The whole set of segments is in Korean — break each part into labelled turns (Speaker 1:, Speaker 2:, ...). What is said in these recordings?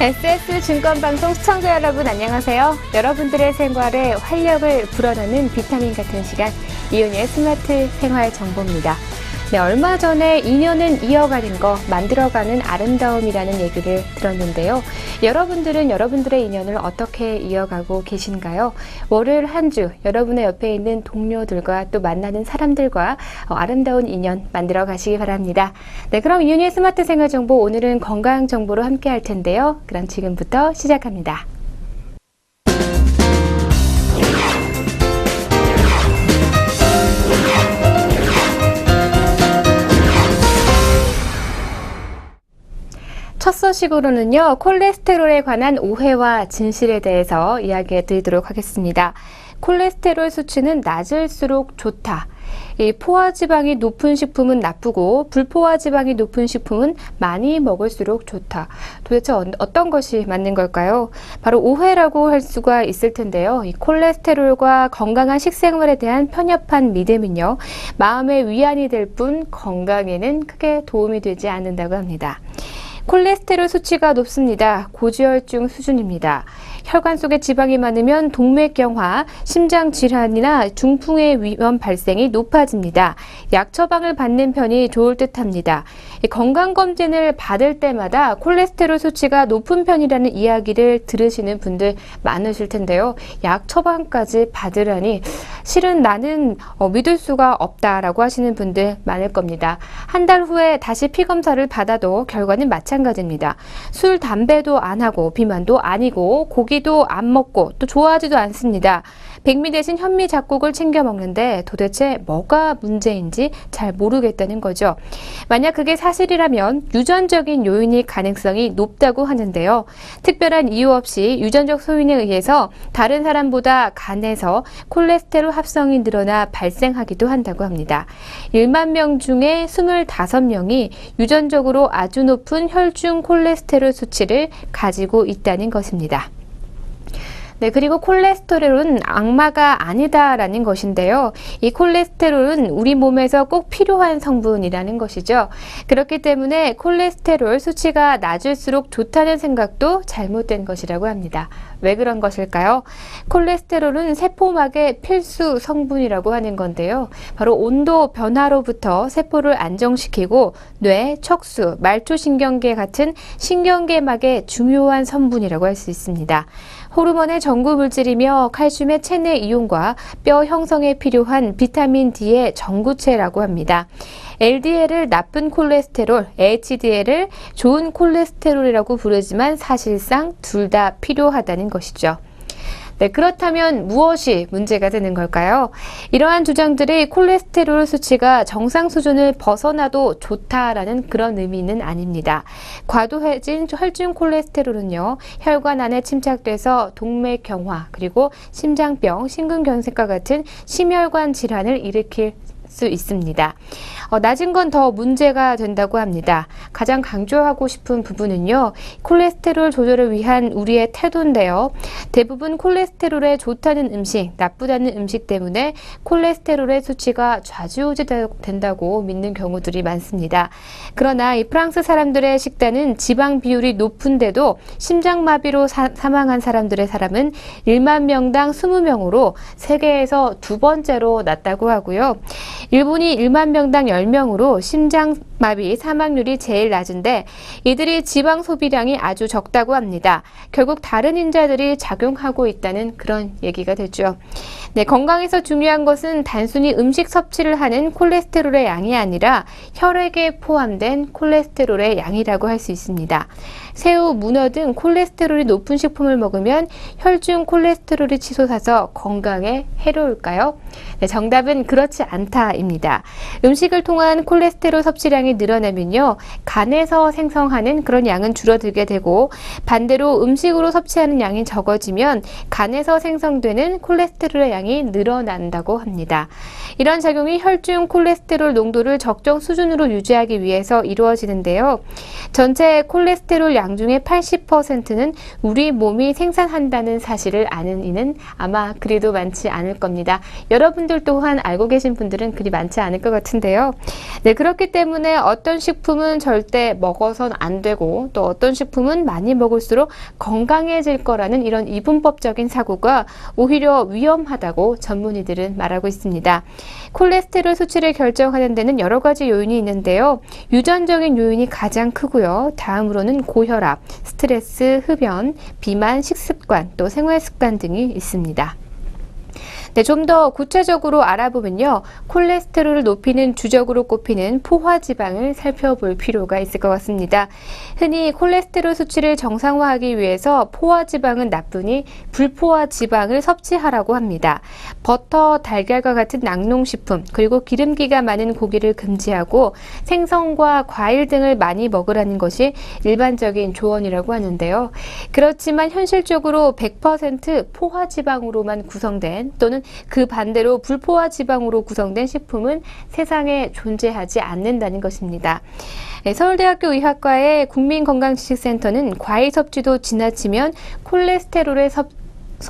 Speaker 1: SS증권방송 시청자 여러분 안녕하세요. 여러분들의 생활에 활력을 불어넣는 비타민 같은 시간, 이윤희의 스마트 생활 정보입니다. 네, 얼마 전에 인연은 이어가는 거, 만들어가는 아름다움이라는 얘기를 들었는데요. 여러분들은 여러분들의 인연을 어떻게 이어가고 계신가요? 월요일 한 주 여러분의 옆에 있는 동료들과 또 만나는 사람들과 아름다운 인연 만들어 가시기 바랍니다. 네, 그럼 이윤희의 스마트 생활 정보, 오늘은 건강 정보로 함께 할 텐데요. 그럼 지금부터 시작합니다. 첫 소식으로는요, 콜레스테롤에 관한 오해와 진실에 대해서 이야기해 드리도록 하겠습니다. 콜레스테롤 수치는 낮을수록 좋다. 이 포화지방이 높은 식품은 나쁘고 불포화지방이 높은 식품은 많이 먹을수록 좋다. 도대체 어떤 것이 맞는 걸까요? 바로 오해라고 할 수가 있을 텐데요. 이 콜레스테롤과 건강한 식생활에 대한 편협한 믿음은요, 마음의 위안이 될 뿐 건강에는 크게 도움이 되지 않는다고 합니다. 콜레스테롤 수치가 높습니다. 고지혈증 수준입니다. 혈관 속에 지방이 많으면 동맥경화, 심장질환이나 중풍의 위험 발생이 높아집니다. 약 처방을 받는 편이 좋을 듯합니다. 건강검진을 받을 때마다 콜레스테롤 수치가 높은 편이라는 이야기를 들으시는 분들 많으실 텐데요. 약 처방까지 받으라니 실은 나는 믿을 수가 없다라고 하시는 분들 많을 겁니다. 한 달 후에 다시 피검사를 받아도 결과는 마찬가지입니다. 술, 담배도 안 하고 비만도 아니고 고기도 안 먹고 또 좋아하지도 않습니다. 백미 대신 현미 잡곡을 챙겨 먹는데 도대체 뭐가 문제인지 잘 모르겠다는 거죠. 만약 그게 사실이라면 유전적인 요인일 가능성이 높다고 하는데요. 특별한 이유 없이 유전적 요인에 의해서 다른 사람보다 간에서 콜레스테롤 합성이 늘어나 발생하기도 한다고 합니다. 1만 명 중에 25명이 유전적으로 아주 높은 혈중 콜레스테롤 수치를 가지고 있다는 것입니다. 네, 그리고 콜레스테롤은 악마가 아니다라는 것인데요. 이 콜레스테롤은 우리 몸에서 꼭 필요한 성분이라는 것이죠. 그렇기 때문에 콜레스테롤 수치가 낮을수록 좋다는 생각도 잘못된 것이라고 합니다. 왜 그런 것일까요? 콜레스테롤은 세포막의 필수 성분이라고 하는 건데요. 바로 온도 변화로부터 세포를 안정시키고 뇌, 척수, 말초신경계 같은 신경계막의 중요한 성분이라고 할 수 있습니다. 호르몬의 전구 물질이며 칼슘의 체내 이용과 뼈 형성에 필요한 비타민 D의 전구체라고 합니다. LDL을 나쁜 콜레스테롤, HDL을 좋은 콜레스테롤이라고 부르지만 사실상 둘 다 필요하다는 것이죠. 네, 그렇다면 무엇이 문제가 되는 걸까요? 이러한 주장들이 콜레스테롤 수치가 정상 수준을 벗어나도 좋다라는 그런 의미는 아닙니다. 과도해진 혈중 콜레스테롤은요, 혈관 안에 침착돼서 동맥경화, 그리고 심장병, 심근경색과 같은 심혈관 질환을 일으킬 수 있습니다. 낮은 건 더 문제가 된다고 합니다. 가장 강조하고 싶은 부분은요, 콜레스테롤 조절을 위한 우리의 태도인데요. 대부분 콜레스테롤에 좋다는 음식, 나쁘다는 음식 때문에 콜레스테롤의 수치가 좌지우지된다고 믿는 경우들이 많습니다. 그러나 이 프랑스 사람들의 식단은 지방 비율이 높은데도 심장마비로 사망한 사람들의 사람은 1만 명당 20명으로 세계에서 두 번째로 낮다고 하고요. 일본이 1만 명당 10명으로 심장마비 사망률이 제일 낮은데 이들이 지방 소비량이 아주 적다고 합니다. 결국 다른 인자들이 작용하고 있다는 그런 얘기가 되죠. 네, 건강에서 중요한 것은 단순히 음식 섭취를 하는 콜레스테롤의 양이 아니라 혈액에 포함된 콜레스테롤의 양이라고 할 수 있습니다. 새우, 문어 등 콜레스테롤이 높은 식품을 먹으면 혈중 콜레스테롤이 치솟아서 건강에 해로울까요? 네, 정답은 그렇지 않다입니다. 음식을 통한 콜레스테롤 섭취량이 늘어나면요, 간에서 생성하는 그런 양은 줄어들게 되고, 반대로 음식으로 섭취하는 양이 적어지면 간에서 생성되는 콜레스테롤의 양이 늘어난다고 합니다. 이런 작용이 혈중 콜레스테롤 농도를 적정 수준으로 유지하기 위해서 이루어지는데요. 전체 콜레스테롤 양 중에 80%는 우리 몸이 생산한다는 사실을 아는 이는 아마 그리도 많지 않을 겁니다. 여러분들 또한 알고 계신 분들은 그리 많지 않을 것 같은데요. 네, 그렇기 때문에 어떤 식품은 절대 먹어선 안 되고 또 어떤 식품은 많이 먹을수록 건강해질 거라는 이런 이분법적인 사고가 오히려 위험하다고 전문의들은 말하고 있습니다. 콜레스테롤 수치를 결정하는 데는 여러 가지 요인이 있는데요. 유전적인 요인이 가장 크고요. 다음으로는 고혈압, 스트레스, 흡연, 비만, 식습관, 또 생활습관 등이 있습니다. 네, 좀 더 구체적으로 알아보면요. 콜레스테롤을 높이는 주적으로 꼽히는 포화지방을 살펴볼 필요가 있을 것 같습니다. 흔히 콜레스테롤 수치를 정상화하기 위해서 포화지방은 나쁘니 불포화지방을 섭취하라고 합니다. 버터, 달걀과 같은 낙농식품, 그리고 기름기가 많은 고기를 금지하고 생선과 과일 등을 많이 먹으라는 것이 일반적인 조언이라고 하는데요. 그렇지만 현실적으로 100% 포화지방으로만 구성된 또는 그 반대로 불포화 지방으로 구성된 식품은 세상에 존재하지 않는다는 것입니다. 서울대학교 의학과의 국민건강지식센터는 과일 섭취도 지나치면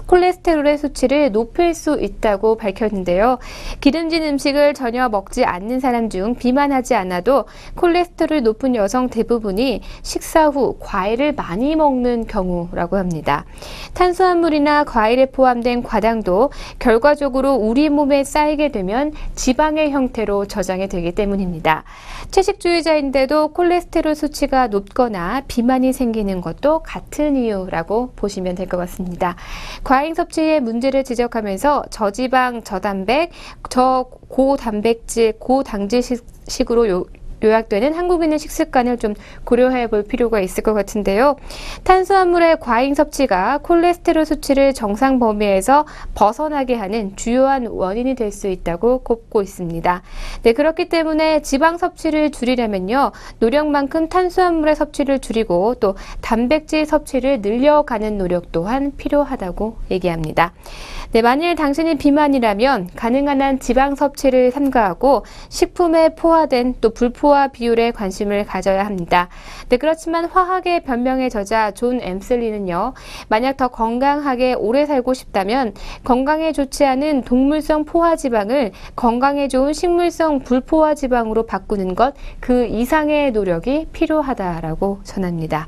Speaker 1: 콜레스테롤의 수치를 높일 수 있다고 밝혔는데요. 기름진 음식을 전혀 먹지 않는 사람 중 비만하지 않아도 콜레스테롤이 높은 여성 대부분이 식사 후 과일을 많이 먹는 경우라고 합니다. 탄수화물이나 과일에 포함된 과당도 결과적으로 우리 몸에 쌓이게 되면 지방의 형태로 저장이 되기 때문입니다. 채식주의자인데도 콜레스테롤 수치가 높거나 비만이 생기는 것도 같은 이유라고 보시면 될 것 같습니다. 과잉 섭취의 문제를 지적하면서 저지방, 저고단백질, 고당질식으로 요약되는 한국인의 식습관을 좀 고려해 볼 필요가 있을 것 같은데요. 탄수화물의 과잉 섭취가 콜레스테롤 수치를 정상 범위에서 벗어나게 하는 주요한 원인이 될 수 있다고 꼽고 있습니다. 네, 그렇기 때문에 지방 섭취를 줄이려면요. 노력만큼 탄수화물의 섭취를 줄이고 또 단백질 섭취를 늘려가는 노력 또한 필요하다고 얘기합니다. 네, 만일 당신이 비만이라면 가능한 한 지방 섭취를 삼가하고 식품에 포화된 또 불포화 비율에 관심을 가져야 합니다. 네, 그렇지만 화학의 변명의 저자 존 엠슬리는요. 만약 더 건강하게 오래 살고 싶다면 건강에 좋지 않은 동물성 포화지방을 건강에 좋은 식물성 불포화지방으로 바꾸는 것 그 이상의 노력이 필요하다라고 전합니다.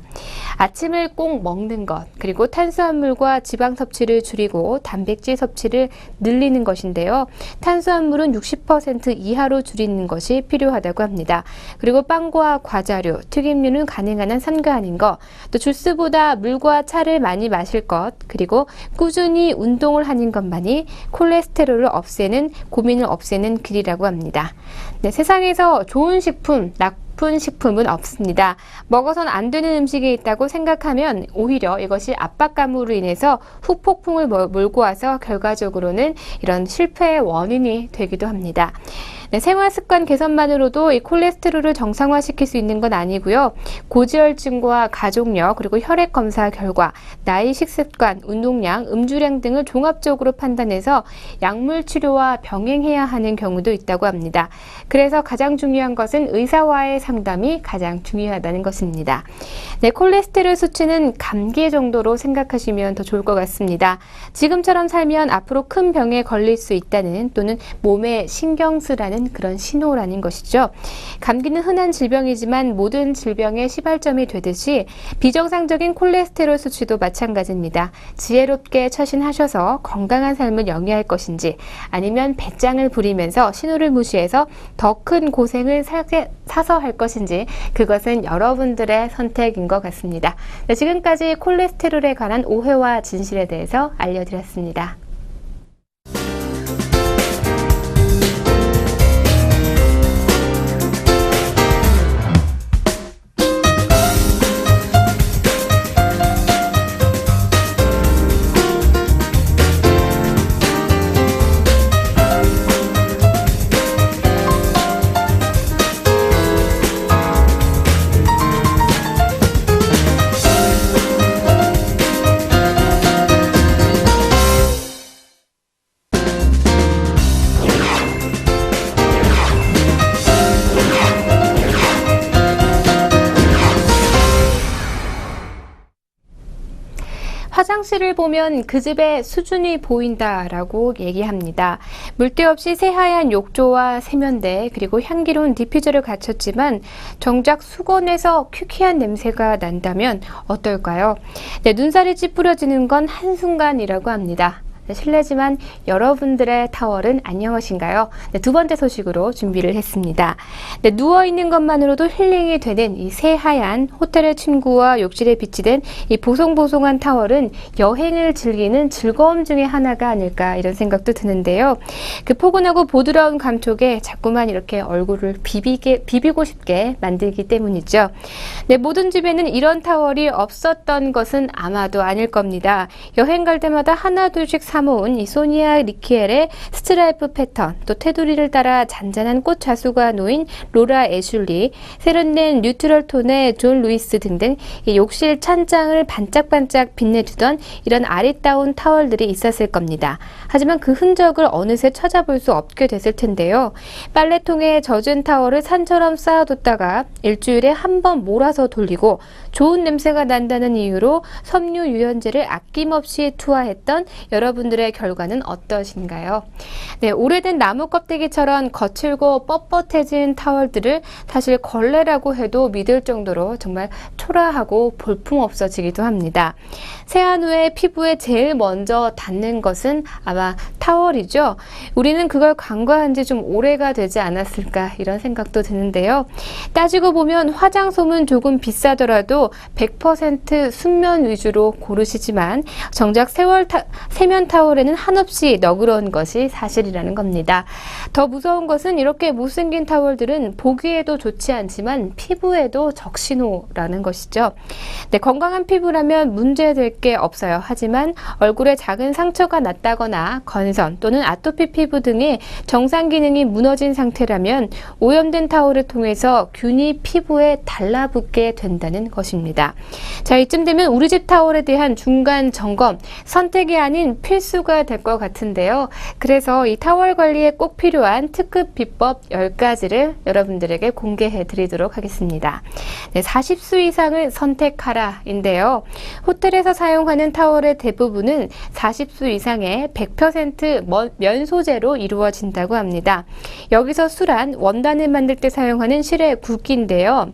Speaker 1: 아침을 꼭 먹는 것, 그리고 탄수화물과 지방 섭취를 줄이고 단백질 섭취를 늘리는 것인데요. 탄수화물은 60% 이하로 줄이는 것이 필요하다고 합니다. 그리고 빵과 과자류, 튀김류는 가능한 한 삼가하는 것, 또 주스보다 물과 차를 많이 마실 것, 그리고 꾸준히 운동을 하는 것만이 콜레스테롤을 없애는, 고민을 없애는 길이라고 합니다. 네, 세상에서 좋은 식품, 나쁜 식품은 없습니다. 먹어선 안 되는 음식이 있다고 생각하면 오히려 이것이 압박감으로 인해서 후폭풍을 몰고 와서 결과적으로는 이런 실패의 원인이 되기도 합니다. 네, 생활습관 개선만으로도 이 콜레스테롤을 정상화시킬 수 있는 건 아니고요. 고지혈증과 가족력, 그리고 혈액 검사 결과, 나이, 식습관, 운동량, 음주량 등을 종합적으로 판단해서 약물 치료와 병행해야 하는 경우도 있다고 합니다. 그래서 가장 중요한 것은 의사와의 상담이 가장 중요하다는 것입니다. 네, 콜레스테롤 수치는 감기 정도로 생각하시면 더 좋을 것 같습니다. 지금처럼 살면 앞으로 큰 병에 걸릴 수 있다는 또는 몸에 신경 쓰라는 그런 신호라는 것이죠. 감기는 흔한 질병이지만 모든 질병의 시발점이 되듯이 비정상적인 콜레스테롤 수치도 마찬가지입니다. 지혜롭게 처신하셔서 건강한 삶을 영위할 것인지 아니면 배짱을 부리면서 신호를 무시해서 더 큰 고생을 사서 할 것인지 그것은 여러분들의 선택인 것 같습니다. 네, 지금까지 콜레스테롤에 관한 오해와 진실에 대해서 알려드렸습니다. 화장실을 보면 그 집의 수준이 보인다라고 얘기합니다. 물때 없이 새하얀 욕조와 세면대 그리고 향기로운 디퓨저를 갖췄지만 정작 수건에서 퀴퀴한 냄새가 난다면 어떨까요? 네, 눈살이 찌푸려지는 건 한순간이라고 합니다. 네, 실례지만 여러분들의 타월은 안녕하신가요? 네, 두 번째 소식으로 준비를 했습니다. 네, 누워있는 것만으로도 힐링이 되는 이 새하얀 호텔의 침구와 욕실에 비치된 이 보송보송한 타월은 여행을 즐기는 즐거움 중에 하나가 아닐까 이런 생각도 드는데요. 그 포근하고 보드라운 감촉에 자꾸만 이렇게 얼굴을 비비고 싶게 만들기 때문이죠. 네, 모든 집에는 이런 타월이 없었던 것은 아마도 아닐 겁니다. 여행 갈 때마다 하나 둘씩 사모은 이 소니아 리키엘의 스트라이프 패턴, 또 테두리를 따라 잔잔한 꽃 자수가 놓인 로라 애슐리, 새로 낸 뉴트럴 톤의 존 루이스 등등 이 욕실 찬장을 반짝반짝 빛내주던 이런 아리따운 타월들이 있었을 겁니다. 하지만 그 흔적을 어느새 찾아볼 수 없게 됐을 텐데요. 빨래통에 젖은 타월을 산처럼 쌓아뒀다가 일주일에 한 번 몰아서 돌리고 좋은 냄새가 난다는 이유로 섬유 유연제를 아낌없이 투하했던 여러분들의 결과는 어떠신가요? 네, 오래된 나무 껍데기처럼 거칠고 뻣뻣해진 타월들을 사실 걸레라고 해도 믿을 정도로 정말 초라하고 볼품없어지기도 합니다. 세안 후에 피부에 제일 먼저 닿는 것은 아마 타월이죠. 우리는 그걸 간과한 지 좀 오래가 되지 않았을까 이런 생각도 드는데요. 따지고 보면 화장솜은 조금 비싸더라도 100% 순면 위주로 고르시지만 정작 세면 타월에는 한없이 너그러운 것이 사실이라는 겁니다. 더 무서운 것은 이렇게 못생긴 타월들은 보기에도 좋지 않지만 피부에도 적신호라는 것이죠. 네, 건강한 피부라면 문제될 게 없어요. 하지만 얼굴에 작은 상처가 났다거나 건선 또는 아토피 피부 등의 정상 기능이 무너진 상태라면 오염된 타월을 통해서 균이 피부에 달라붙게 된다는 것입니다. 자, 이쯤 되면 우리 집 타월에 대한 중간 점검, 선택이 아닌 필수가 될 것 같은데요. 그래서 이 타월 관리에 꼭 필요한 특급 비법 10가지를 여러분들에게 공개해 드리도록 하겠습니다. 네, 40수 이상을 선택하라 인데요. 호텔에서 사용하는 타월의 대부분은 40수 이상의 100% 면 소재로 이루어진다고 합니다. 여기서 수란 원단을 만들 때 사용하는 실의 굵기인데요.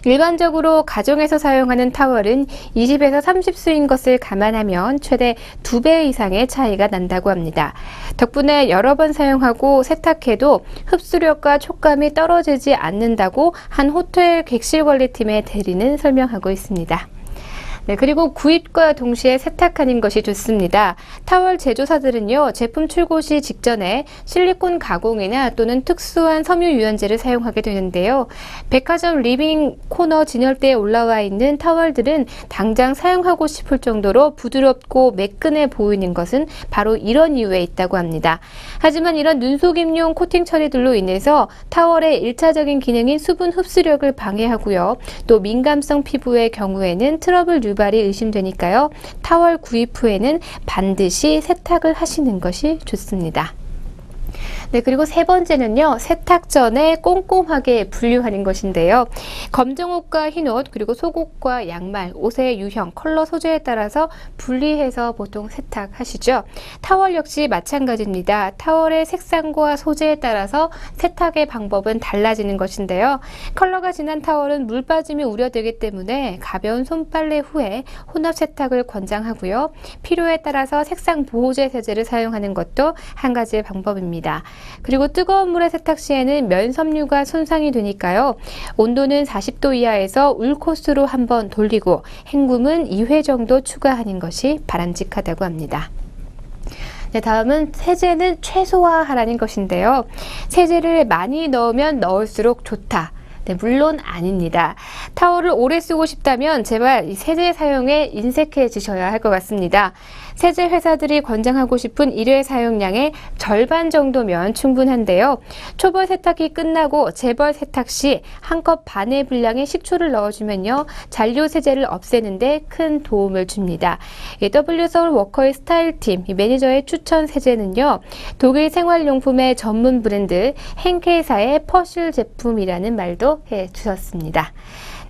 Speaker 1: 일반적으로 가정에서 사용하는 타월은 20에서 30수인 것을 감안하면 최대 2배 이상의 차이가 난다고 합니다. 덕분에 여러 번 사용하고 세탁해도 흡수력과 촉감이 떨어지지 않는다고 한 호텔 객실관리팀의 대리는 설명하고 있습니다. 네, 그리고 구입과 동시에 세탁하는 것이 좋습니다. 타월 제조사들은요, 제품 출고 시 직전에 실리콘 가공이나 또는 특수한 섬유 유연제를 사용하게 되는데요. 백화점 리빙 코너 진열대에 올라와 있는 타월들은 당장 사용하고 싶을 정도로 부드럽고 매끈해 보이는 것은 바로 이런 이유에 있다고 합니다. 하지만 이런 눈속임용 코팅 처리들로 인해서 타월의 1차적인 기능인 수분 흡수력을 방해하고요. 또 민감성 피부의 경우에는 트러블 유발이 의심되니까요. 타월 구입 후에는 반드시 세탁을 하시는 것이 좋습니다. 네, 그리고 세 번째는요, 세탁 전에 꼼꼼하게 분류하는 것인데요. 검정 옷과 흰 옷, 그리고 속옷과 양말, 옷의 유형, 컬러, 소재에 따라서 분리해서 보통 세탁하시죠. 타월 역시 마찬가지입니다. 타월의 색상과 소재에 따라서 세탁의 방법은 달라지는 것인데요. 컬러가 진한 타월은 물 빠짐이 우려되기 때문에 가벼운 손빨래 후에 혼합 세탁을 권장하고요. 필요에 따라서 색상 보호제 세제를 사용하는 것도 한 가지의 방법입니다. 그리고 뜨거운 물에 세탁 시에는 면 섬유가 손상이 되니까요. 온도는 40도 이하에서 울코스로 한번 돌리고 헹굼은 2회 정도 추가하는 것이 바람직하다고 합니다. 네, 다음은 세제는 최소화하라는 것인데요. 세제를 많이 넣으면 넣을수록 좋다. 네, 물론 아닙니다. 타월을 오래 쓰고 싶다면 제발 이 세제 사용에 인색해지셔야 할 것 같습니다. 세제 회사들이 권장하고 싶은 1회 사용량의 절반 정도면 충분한데요. 초벌 세탁이 끝나고 재벌 세탁 시 한 컵 반의 분량의 식초를 넣어주면요. 잔류 세제를 없애는데 큰 도움을 줍니다. W 서울 워커의 스타일팀 매니저의 추천 세제는요. 독일 생활용품의 전문 브랜드 henkel사의 퍼실 제품이라는 말도 해주셨습니다.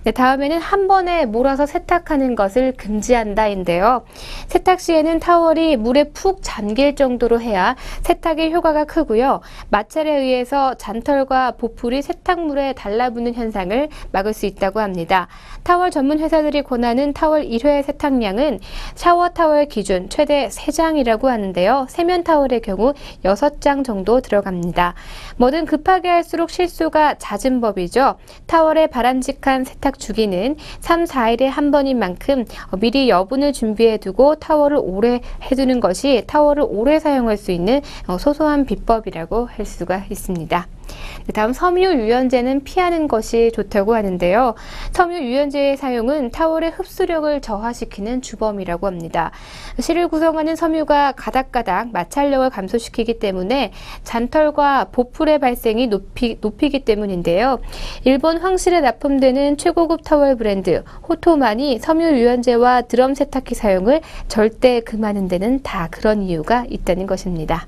Speaker 1: 네, 다음에는 한 번에 몰아서 세탁하는 것을 금지한다인데요. 세탁 시에는 타월이 물에 푹 잠길 정도로 해야 세탁의 효과가 크고요. 마찰에 의해서 잔털과 보풀이 세탁물에 달라붙는 현상을 막을 수 있다고 합니다. 타월 전문 회사들이 권하는 타월 1회 세탁량은 샤워 타월 기준 최대 3장이라고 하는데요. 세면 타월의 경우 6장 정도 들어갑니다. 뭐든 급하게 할수록 실수가 잦은 법이죠. 타월의 바람직한 세탁 주기는 3, 4일에 한 번인 만큼 미리 여분을 준비해두고 타월을 오래 해두는 것이 타월을 오래 사용할 수 있는 소소한 비법이라고 할 수가 있습니다. 다음 섬유 유연제는 피하는 것이 좋다고 하는데요. 섬유 유연제의 사용은 타월의 흡수력을 저하시키는 주범이라고 합니다. 실을 구성하는 섬유가 가닥가닥 마찰력을 감소시키기 때문에 잔털과 보풀의 발생이 높이기 때문인데요. 일본 황실에 납품되는 최고급 타월 브랜드 호토만이 섬유 유연제와 드럼 세탁기 사용을 절대 금하는 데는 다 그런 이유가 있다는 것입니다.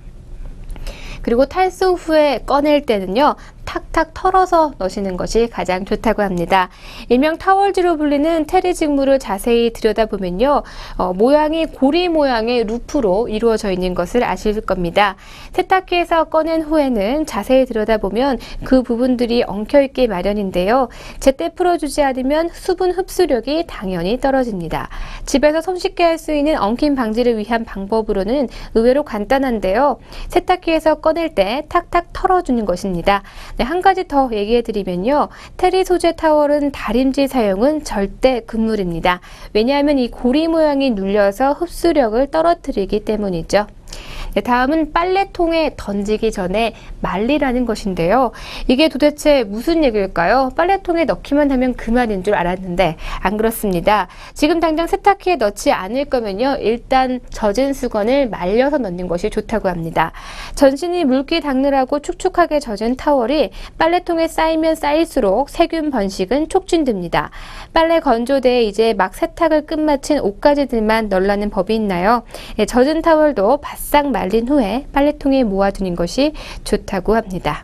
Speaker 1: 그리고 탈수 후에 꺼낼 때는요, 탁탁 털어서 넣으시는 것이 가장 좋다고 합니다. 일명 타월지로 불리는 테리 직물을 자세히 들여다보면요, 모양이 고리 모양의 루프로 이루어져 있는 것을 아실 겁니다. 세탁기에서 꺼낸 후에는 자세히 들여다보면 그 부분들이 엉켜있기 마련인데요. 제때 풀어주지 않으면 수분 흡수력이 당연히 떨어집니다. 집에서 손쉽게 할 수 있는 엉킴 방지를 위한 방법으로는 의외로 간단한데요. 세탁기에서 꺼낼 때 탁탁 털어주는 것입니다. 네, 한 가지 더 얘기해드리면요. 테리 소재 타월은 다림질 사용은 절대 금물입니다. 왜냐하면 이 고리 모양이 눌려서 흡수력을 떨어뜨리기 때문이죠. 네, 다음은 빨래통에 던지기 전에 말리라는 것인데요. 이게 도대체 무슨 얘기일까요? 빨래통에 넣기만 하면 그만인 줄 알았는데 안 그렇습니다. 지금 당장 세탁기에 넣지 않을 거면요. 일단 젖은 수건을 말려서 넣는 것이 좋다고 합니다. 전신이 물기 닦느라고 축축하게 젖은 타월이 빨래통에 쌓이면 쌓일수록 세균 번식은 촉진됩니다. 빨래 건조대에 이제 막 세탁을 끝마친 옷가지들만 넣으라는 법이 있나요? 네, 젖은 타월도 바싹 말린 후에 빨래통에 모아두는 것이 좋다고 합니다.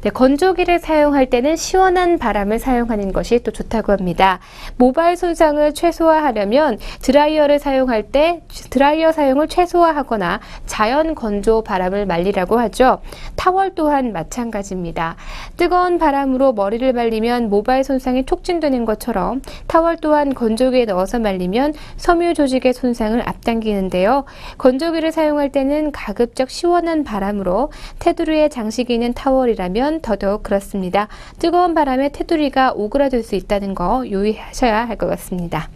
Speaker 1: 네, 건조기를 사용할 때는 시원한 바람을 사용하는 것이 또 좋다고 합니다. 모발 손상을 최소화하려면 드라이어를 사용할 때 드라이어 사용을 최소화하거나 자연 건조 바람을 말리라고 하죠. 타월 또한 마찬가지입니다. 뜨거운 바람으로 머리를 말리면 모발 손상이 촉진되는 것처럼 타월 또한 건조기에 넣어서 말리면 섬유 조직의 손상을 앞당기는데요. 건조기를 사용할 때는 가급적 시원한 바람으로 테두리에 장식이 있는 타월이라면 더더욱 그렇습니다. 뜨거운 바람에 테두리가 오그라들 수 있다는 거 유의하셔야 할 것 같습니다.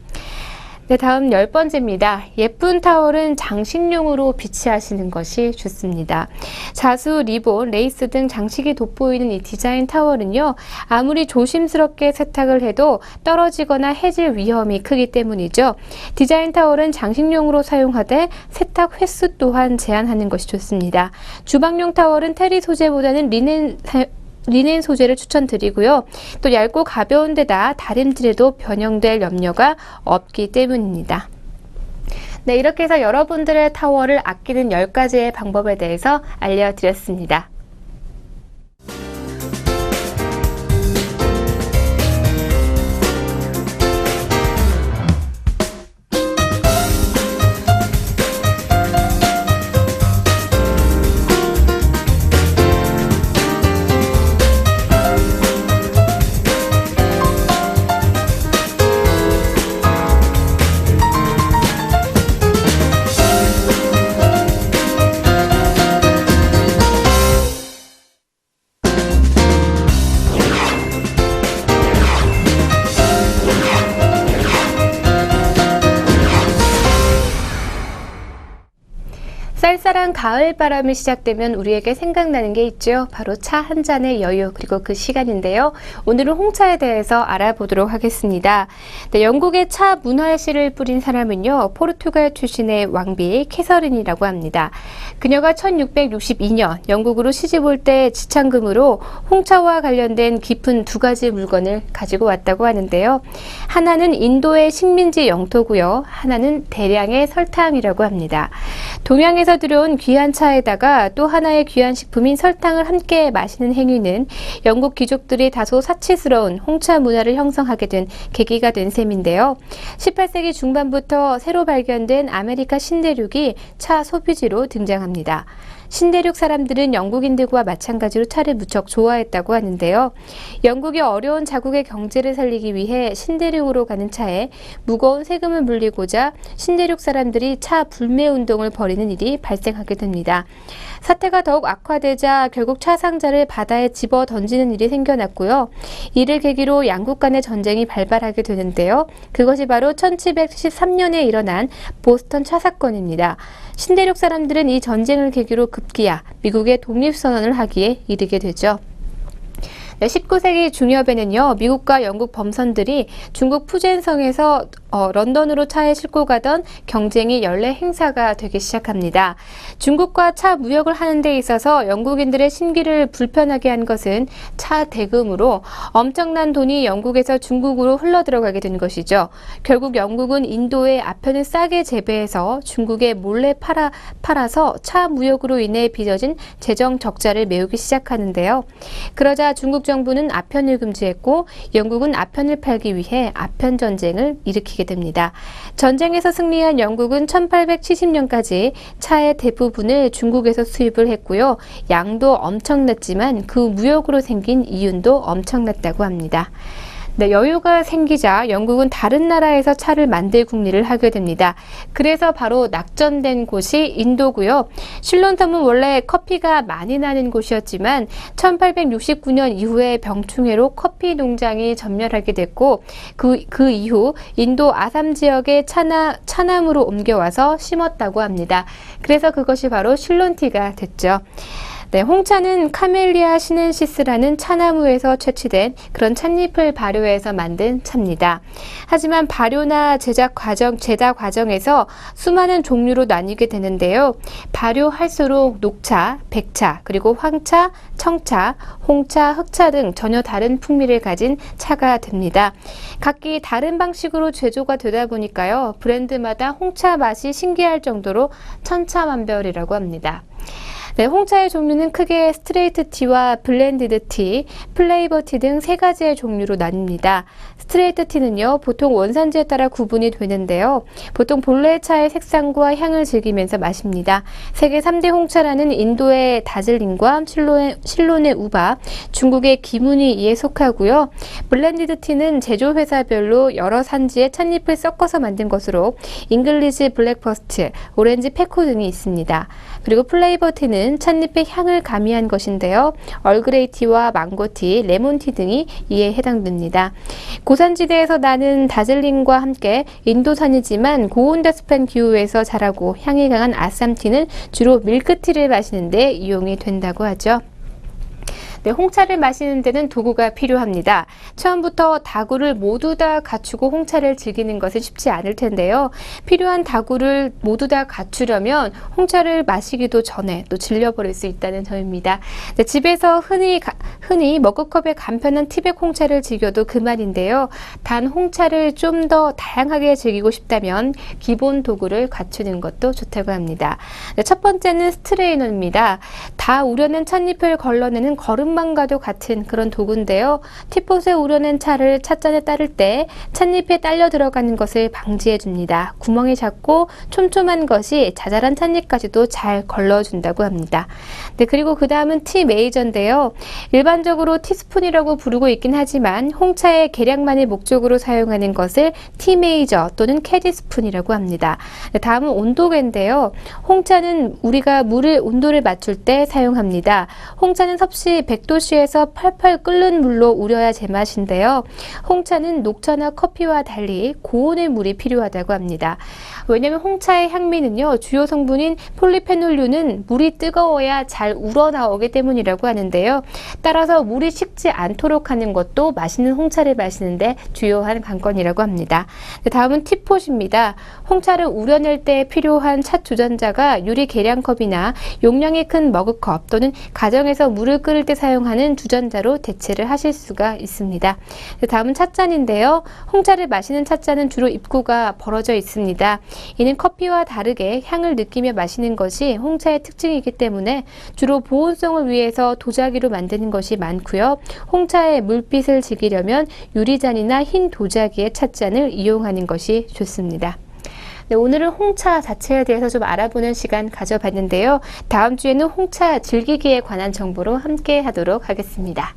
Speaker 1: 네, 다음 10번째입니다. 예쁜 타월은 장식용으로 비치하시는 것이 좋습니다. 자수, 리본, 레이스 등 장식이 돋보이는 이 디자인 타월은요. 아무리 조심스럽게 세탁을 해도 떨어지거나 해질 위험이 크기 때문이죠. 디자인 타월은 장식용으로 사용하되 세탁 횟수 또한 제한하는 것이 좋습니다. 주방용 타월은 테리 소재보다는 리넨 소재를 추천드리고요. 또 얇고 가벼운 데다 다림질에도 변형될 염려가 없기 때문입니다. 네, 이렇게 해서 여러분들의 타월을 아끼는 10가지의 방법에 대해서 알려드렸습니다. 쌀쌀한 가을 바람이 시작되면 우리에게 생각나는 게 있죠. 바로 차 한 잔의 여유, 그리고 그 시간인데요. 오늘은 홍차에 대해서 알아보도록 하겠습니다. 네, 영국의 차 문화의 씨를 뿌린 사람은요, 포르투갈 출신의 왕비 캐서린이라고 합니다. 그녀가 1662년 영국으로 시집 올 때 지참금으로 홍차와 관련된 깊은 2가지 물건을 가지고 왔다고 하는데요. 하나는 인도의 식민지 영토고요. 하나는 대량의 설탕이라고 합니다. 동양에서 들여온 귀한 차에다가 또 하나의 귀한 식품인 설탕을 함께 마시는 행위는 영국 귀족들이 다소 사치스러운 홍차 문화를 형성하게 된 계기가 된 셈인데요. 18세기 중반부터 새로 발견된 아메리카 신대륙이 차 소비지로 등장합니다. 신대륙 사람들은 영국인들과 마찬가지로 차를 무척 좋아했다고 하는데요. 영국이 어려운 자국의 경제를 살리기 위해 신대륙으로 가는 차에 무거운 세금을 물리고자 신대륙 사람들이 차 불매 운동을 벌이는 일이 발생하게 됩니다. 사태가 더욱 악화되자 결국 차 상자를 바다에 집어 던지는 일이 생겨났고요. 이를 계기로 양국 간의 전쟁이 발발하게 되는데요. 그것이 바로 1773년에 일어난 보스턴 차 사건입니다. 신대륙 사람들은 이 전쟁을 계기로 급기야 미국의 독립선언을 하기에 이르게 되죠. 19세기 중엽에는요, 미국과 영국 범선들이 중국 푸젠성에서 런던으로 차에 싣고 가던 경쟁이 연례 행사가 되기 시작합니다. 중국과 차 무역을 하는 데 있어서 영국인들의 심기를 불편하게 한 것은 차 대금으로 엄청난 돈이 영국에서 중국으로 흘러들어가게 된 것이죠. 결국 영국은 인도에 아편을 싸게 재배해서 중국에 몰래 팔아서 차 무역으로 인해 빚어진 재정 적자를 메우기 시작하는데요. 그러자 중국 정부는 아편을 금지했고 영국은 아편을 팔기 위해 아편 전쟁을 일으키게 됩니다. 전쟁에서 승리한 영국은 1870년까지 차의 대부분을 중국에서 수입을 했고요. 양도 엄청났지만 그 무역으로 생긴 이윤도 엄청났다고 합니다. 네, 여유가 생기자 영국은 다른 나라에서 차를 만들 궁리를 하게 됩니다. 그래서 바로 낙전된 곳이 인도고요. 실론섬은 원래 커피가 많이 나는 곳이었지만 1869년 이후에 병충해로 커피 농장이 전멸하게 됐고 그 이후 인도 아삼 지역의 차나무로 옮겨와서 심었다고 합니다. 그래서 그것이 바로 실론티가 됐죠. 네, 홍차는 카멜리아 시넨시스라는 차나무에서 채취된 그런 찻잎을 발효해서 만든 차입니다. 하지만 발효나 제자 과정에서 수많은 종류로 나뉘게 되는데요. 발효할수록 녹차, 백차, 그리고 황차, 청차, 홍차, 흑차 등 전혀 다른 풍미를 가진 차가 됩니다. 각기 다른 방식으로 제조가 되다 보니까요. 브랜드마다 홍차 맛이 신기할 정도로 천차만별이라고 합니다. 네, 홍차의 종류는 크게 스트레이트 티와 블렌디드 티, 플레이버 티 등 세 가지의 종류로 나뉩니다. 스트레이트 티는요, 보통 원산지에 따라 구분이 되는데요. 보통 본래 차의 색상과 향을 즐기면서 마십니다. 세계 3대 홍차라는 인도의 다즐링과 실론의 우바, 중국의 기무니에 속하고요. 블렌디드 티는 제조회사별로 여러 산지의 찻잎을 섞어서 만든 것으로 잉글리시 블랙퍼스트, 오렌지 페코 등이 있습니다. 그리고 플레이버 티는 찻잎의 향을 가미한 것인데요. 얼그레이 티와 망고티, 레몬티 등이 이에 해당됩니다. 고산지대에서 나는 다즐링과 함께 인도산이지만 고온다습한 기후에서 자라고 향이 강한 아쌈티는 주로 밀크티를 마시는 데 이용이 된다고 하죠. 네, 홍차를 마시는 데는 도구가 필요합니다. 처음부터 다구를 모두 다 갖추고 홍차를 즐기는 것은 쉽지 않을 텐데요. 필요한 다구를 모두 다 갖추려면 홍차를 마시기도 전에 또 질려버릴 수 있다는 점입니다. 네, 집에서 흔히 머그컵에 간편한 티백 홍차를 즐겨도 그만인데요. 단 홍차를 좀 더 다양하게 즐기고 싶다면 기본 도구를 갖추는 것도 좋다고 합니다. 네, 첫 번째는 스트레이너입니다. 다 우려낸 찻잎을 걸러내는 거름망과도 같은 그런 도구인데요. 티폿에 우려낸 차를 찻잔에 따를 때 찻잎에 딸려 들어가는 것을 방지해 줍니다. 구멍이 작고 촘촘한 것이 자잘한 찻잎까지도 잘 걸러준다고 합니다. 네, 그리고 그 다음은 티 메이저인데요. 일반적으로 티스푼이라고 부르고 있긴 하지만 홍차의 계량만을 목적으로 사용하는 것을 티 메이저 또는 캐디스푼이라고 합니다. 네, 다음은 온도계인데요. 홍차는 우리가 물을 온도를 맞출 때 사용합니다. 홍차는 섭씨 100도씨에서 펄펄 끓는 물로 우려야 제맛인데요. 홍차는 녹차나 커피와 달리 고온의 물이 필요하다고 합니다. 왜냐하면 홍차의 향미는요, 주요 성분인 폴리페놀류는 물이 뜨거워야 잘 우러나오기 때문이라고 하는데요. 따라서 물이 식지 않도록 하는 것도 맛있는 홍차를 마시는데 주요한 관건이라고 합니다. 다음은 티폿입니다. 홍차를 우려낼 때 필요한 차 주전자가 유리 계량컵이나 용량이 큰 머그컵 또는 가정에서 물을 끓일 때 사용 사용하는 주전자로 대체를 하실 수가 있습니다. 다음은 찻잔인데요. 홍차를 마시는 찻잔은 주로 입구가 벌어져 있습니다. 이는 커피와 다르게 향을 느끼며 마시는 것이 홍차의 특징이기 때문에 주로 보온성을 위해서 도자기로 만드는 것이 많고요. 홍차의 물빛을 즐기려면 유리잔이나 흰 도자기의 찻잔을 이용하는 것이 좋습니다. 네, 오늘은 홍차 자체에 대해서 좀 알아보는 시간 가져봤는데요. 다음 주에는 홍차 즐기기에 관한 정보로 함께 하도록 하겠습니다.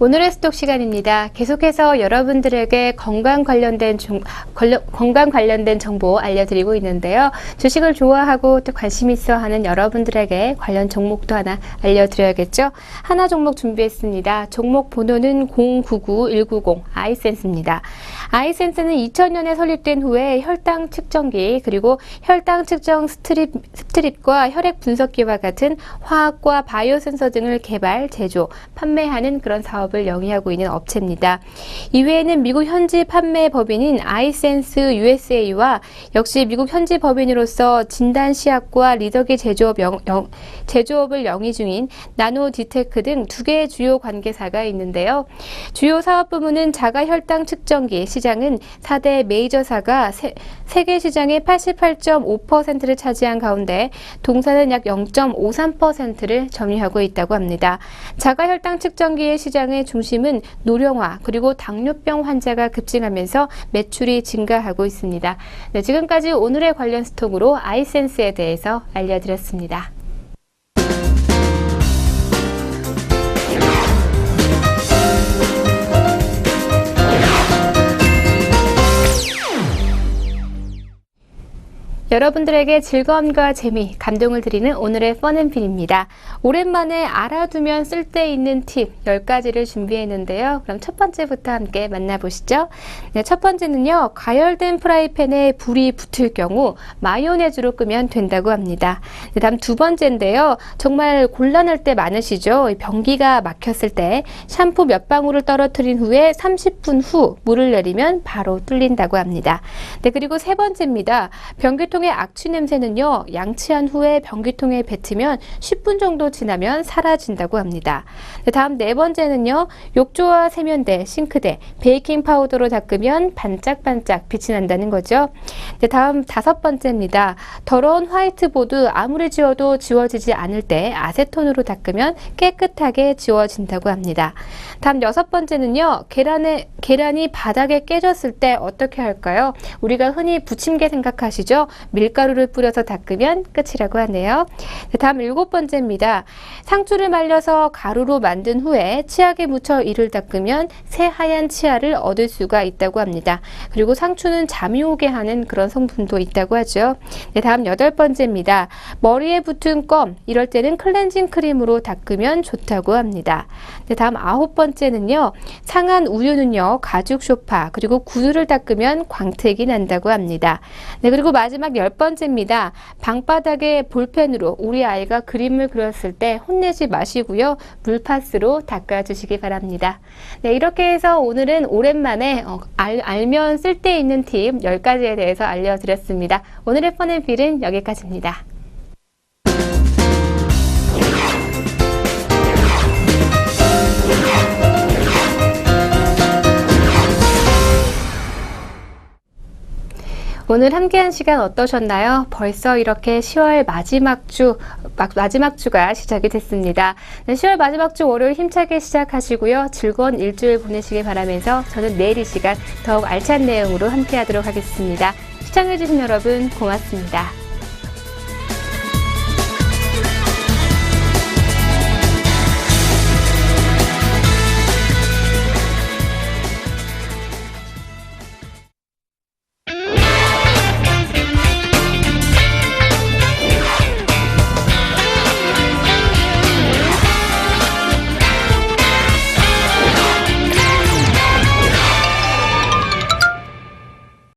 Speaker 1: 오늘의 스톡 시간입니다. 계속해서 여러분들에게 건강 관련된 정보 알려드리고 있는데요. 주식을 좋아하고 또 관심 있어 하는 여러분들에게 관련 종목도 하나 알려드려야겠죠. 하나 종목 준비했습니다. 종목 번호는 099190 아이센스입니다. 아이센스는 2000년에 설립된 후에 혈당 측정기 그리고 혈당 측정 스트립과 혈액 분석기와 같은 화학과 바이오 센서 등을 개발, 제조, 판매하는 그런 사업을 영위하고 있는 업체입니다. 이외에는 미국 현지 판매 법인인 아이센스 USA와 역시 미국 현지 법인으로서 진단 시약과 리더기 제조업을 영위 중인 나노디테크 등 두 개의 주요 관계사가 있는데요. 주요 사업 부문은 자가 혈당 측정기 시장은 4대 메이저사가 세계 시장의 88.5%를 차지한 가운데 동사는 약 0.53%를 점유하고 있다고 합니다. 자가 혈당 측정기의 시장의 중심은 노령화 그리고 당뇨병 환자가 급증하면서 매출이 증가하고 있습니다. 네, 지금까지 오늘의 관련 스톡으로 아이센스에 대해서 알려드렸습니다. 여러분들에게 즐거움과 재미, 감동을 드리는 오늘의 펀앤핀입니다. 오랜만에 알아두면 쓸데있는 팁 10가지를 준비했는데요. 그럼 첫 번째부터 함께 만나보시죠. 네, 첫 번째는요. 가열된 프라이팬에 불이 붙을 경우 마요네즈로 끄면 된다고 합니다. 네, 다음 두 번째인데요. 정말 곤란할 때 많으시죠? 변기가 막혔을 때 샴푸 몇 방울을 떨어뜨린 후에 30분 후 물을 내리면 바로 뚫린다고 합니다. 네, 그리고 세 번째입니다. 변기통의 악취 냄새는요, 양치한 후에 변기통에 뱉으면 10분 정도 지나면 사라진다고 합니다. 다음 네 번째는요, 욕조와 세면대, 싱크대, 베이킹 파우더로 닦으면 반짝반짝 빛이 난다는 거죠. 다음 다섯 번째입니다. 더러운 화이트보드 아무리 지워도 지워지지 않을 때 아세톤으로 닦으면 깨끗하게 지워진다고 합니다. 다음 여섯 번째는요, 계란이 바닥에 깨졌을 때 어떻게 할까요? 우리가 흔히 부침개 생각하시죠? 밀가루를 뿌려서 닦으면 끝이라고 하네요. 다음 일곱 번째입니다. 상추를 말려서 가루로 만든 후에 치약에 묻혀 이를 닦으면 새하얀 치아를 얻을 수가 있다고 합니다. 그리고 상추는 잠이 오게 하는 그런 성분도 있다고 하죠. 네, 다음 여덟 번째입니다. 머리에 붙은 껌, 이럴 때는 클렌징 크림으로 닦으면 좋다고 합니다. 네, 다음 아홉 번째는요. 상한 우유는요. 가죽 소파 그리고 구두를 닦으면 광택이 난다고 합니다. 네, 그리고 마지막 열 번째입니다. 방바닥에 볼펜으로 우리 아이가 그림을 그렸을 때 혼내지 마시고요. 물파스로 닦아주시기 바랍니다. 네, 이렇게 해서 오늘은 오랜만에 알면 쓸데있는 팁 10가지에 대해서 알려드렸습니다. 오늘의 펀앤필은 여기까지입니다. 오늘 함께한 시간 어떠셨나요? 벌써 이렇게 10월 마지막 주가 시작이 됐습니다. 10월 마지막 주 월요일 힘차게 시작하시고요. 즐거운 일주일 보내시길 바라면서 저는 내일 이 시간 더욱 알찬 내용으로 함께하도록 하겠습니다. 시청해주신 여러분 고맙습니다.